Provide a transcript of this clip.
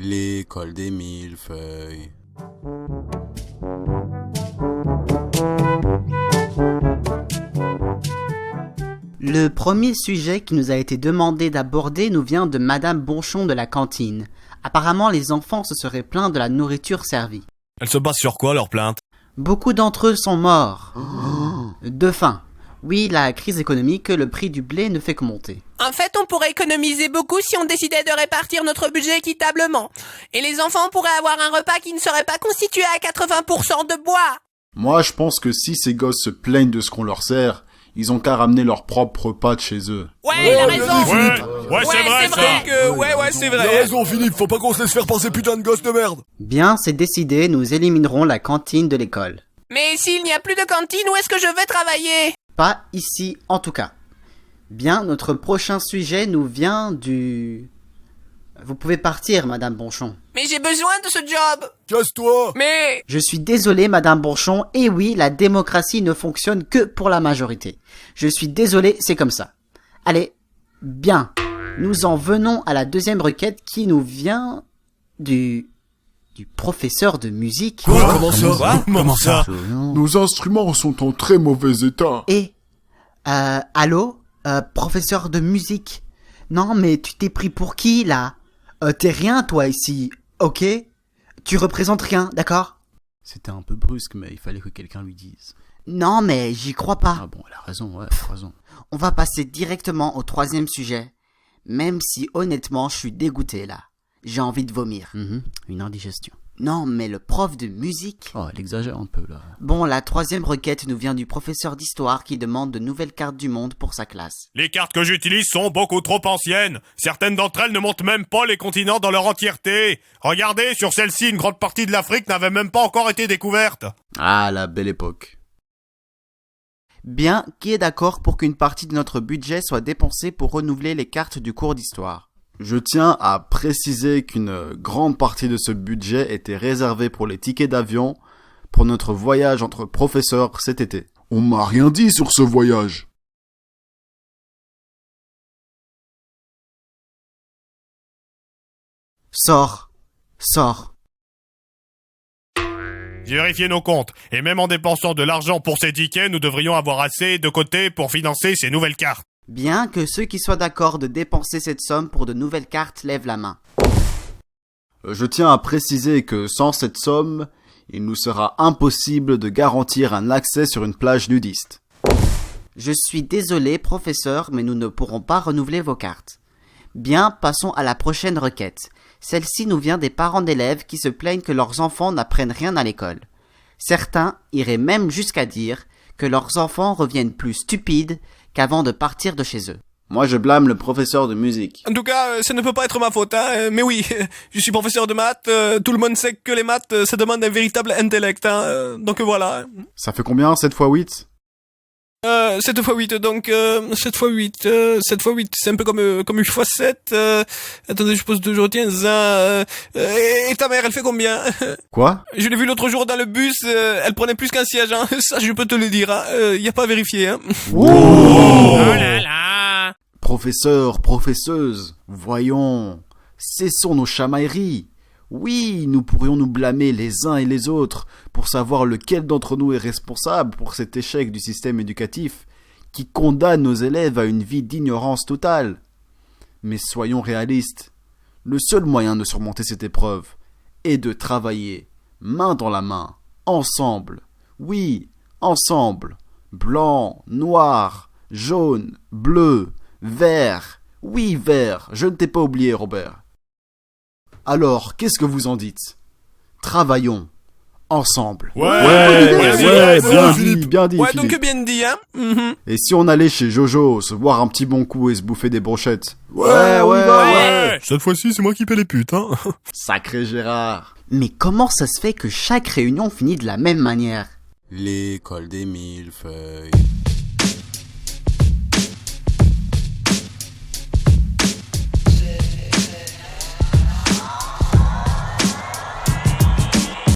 L'école des millefeuilles. Le premier sujet qui nous a été demandé d'aborder nous vient de Madame Bonchon de la cantine. Apparemment, les enfants se seraient plaints de la nourriture servie. Elle se base sur quoi, leur plainte? Beaucoup d'entre eux sont morts. De faim. Oui, la crise économique, le prix du blé ne fait que monter. En fait, on pourrait économiser beaucoup si on décidait de répartir notre budget équitablement. Et les enfants pourraient avoir un repas qui ne serait pas constitué à 80% de bois. Moi, je pense que si ces gosses se plaignent de ce qu'on leur sert, ils ont qu'à ramener leur propre repas de chez eux. Ouais, il a raison. Ouais, c'est vrai, ça. Ouais, c'est Il a vrai. raison, Philippe, faut pas qu'on se laisse faire par ces putains de gosses de merde. Bien, c'est décidé, nous éliminerons la cantine de l'école. Mais s'il n'y a plus de cantine, où est-ce que je vais travailler? Pas ici, en tout cas. Bien, notre prochain sujet nous vient du... Vous pouvez partir, Madame Bonchon. Mais j'ai besoin de ce job. Casse-toi. Mais... Je suis désolé, Madame Bonchon, et oui, la démocratie ne fonctionne que pour la majorité. Je suis désolé, c'est comme ça. Allez, bien. Nous en venons à la deuxième requête qui nous vient du professeur de musique. Comment ça? Nos instruments sont en très mauvais état. Et, allô, professeur de musique? Non, mais tu t'es pris pour qui, là? T'es rien, toi, ici, ok? Tu représentes rien, d'accord? C'était un peu brusque, mais il fallait que quelqu'un lui dise. Non, mais j'y crois pas. Ah bon, elle a raison, ouais, elle a raison. On va passer directement au troisième sujet. Même si, honnêtement, je suis dégoûté, là. J'ai envie de vomir. Une indigestion. Non, mais le prof de musique... Oh, elle exagère un peu, là. Bon, la troisième requête nous vient du professeur d'histoire qui demande de nouvelles cartes du monde pour sa classe. Les cartes que j'utilise sont beaucoup trop anciennes. Certaines d'entre elles ne montrent même pas les continents dans leur entièreté. Regardez, sur celle-ci, une grande partie de l'Afrique n'avait même pas encore été découverte. Ah, la belle époque. Bien, qui est d'accord pour qu'une partie de notre budget soit dépensée pour renouveler les cartes du cours d'histoire? Je tiens à préciser qu'une grande partie de ce budget était réservée pour les tickets d'avion pour notre voyage entre professeurs cet été. On m'a rien dit sur ce voyage. Sors. J'ai vérifié nos comptes, et même en dépensant de l'argent pour ces tickets, nous devrions avoir assez de côté pour financer ces nouvelles cartes. Bien, que ceux qui soient d'accord de dépenser cette somme pour de nouvelles cartes lèvent la main. Je tiens à préciser que sans cette somme, il nous sera impossible de garantir un accès sur une plage nudiste. Je suis désolé, professeur, mais nous ne pourrons pas renouveler vos cartes. Bien, passons à la prochaine requête. Celle-ci nous vient des parents d'élèves qui se plaignent que leurs enfants n'apprennent rien à l'école. Certains iraient même jusqu'à dire que leurs enfants reviennent plus stupides qu'avant de partir de chez eux. Moi, je blâme le professeur de musique. En tout cas, ça ne peut pas être ma faute, hein. Mais oui, je suis professeur de maths. Tout le monde sait que les maths, ça demande un véritable intellect, hein. Donc voilà. Ça fait combien, 7 x 8? 7 x 8, donc 7 x 8, 7 x 8, c'est un peu comme 8 x 7. Attendez, je pose toujours, tiens, ça... et ta mère, elle fait combien? Quoi? Je l'ai vue l'autre jour dans le bus, elle prenait plus qu'un siège, hein. Ça, je peux te le dire, hein. Y a pas à vérifier, hein. Oh Là là. Professeur, professeuse, voyons, cessons nos chamailleries. Oui, nous pourrions nous blâmer les uns et les autres pour savoir lequel d'entre nous est responsable pour cet échec du système éducatif qui condamne nos élèves à une vie d'ignorance totale. Mais soyons réalistes, le seul moyen de surmonter cette épreuve est de travailler main dans la main, ensemble. Oui, ensemble. Blanc, noir, jaune, bleu, vert. Oui, vert, je ne t'ai pas oublié, Robert. Alors, qu'est-ce que vous en dites? Travaillons ensemble. Ouais, bien dit, Ouais, Philippe. donc bien dit, hein. Et si on allait chez Jojo se boire un petit bon coup et se bouffer des brochettes? Ouais. Cette fois-ci, c'est moi qui paie les putes, hein. Sacré Gérard. Mais comment ça se fait que chaque réunion finit de la même manière? L'école des millefeuilles.